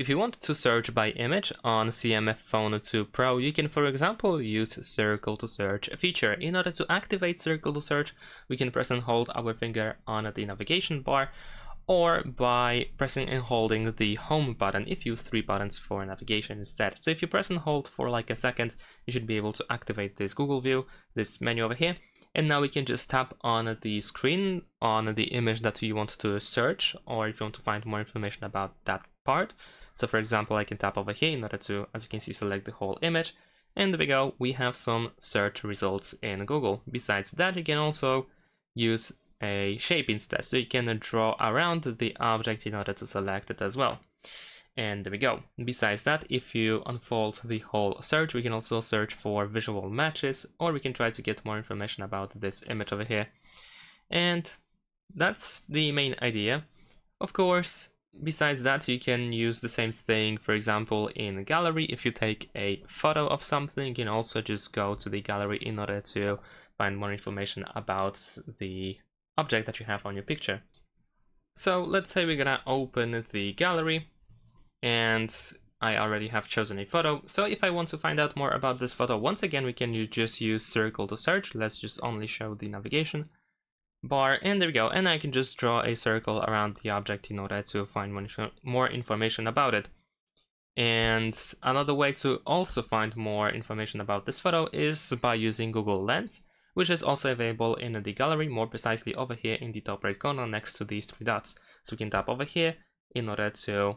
If you want to search by image on CMF Phone 2 Pro, you can, for example, use Circle to Search feature. In order to activate Circle to Search, we can press and hold our finger on the navigation bar, or by pressing and holding the home button if you use 3 buttons for navigation instead. So if you press and hold for like a second, you should be able to activate this Google view, this menu over here. And now we can just tap on the screen on the image that you want to search, or if you want to find more information about that part. So for example, I can tap over here in order to, as you can see, select the whole image. And there we go, we have some search results in Google. Besides that, you can also use a shape instead, so you can draw around the object in order to select it as well. And there we go. Besides that, if you unfold the whole search, we can also search for visual matches, or we can try to get more information about this image over here. And that's the main idea. Of course, besides that, you can use the same thing, for example, in gallery. If you take a photo of something, you can also just go to the gallery in order to find more information about the object that you have on your picture. So let's say we're gonna open the gallery, and I already have chosen a photo. So if I want to find out more about this photo, once again, we can just use Circle to Search. Let's just only show the navigation bar, and there we go. And I can just draw a circle around the object in order to find more information about it. And another way to also find more information about this photo is by using Google Lens, which is also available in the gallery, more precisely over here in the top right corner next to these 3 dots. So we can tap over here in order to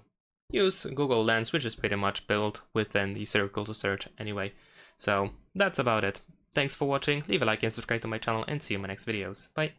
use Google Lens, which is pretty much built within the Circle to Search anyway. So that's about it. Thanks for watching, leave a like and subscribe to my channel, and see you in my next videos. Bye!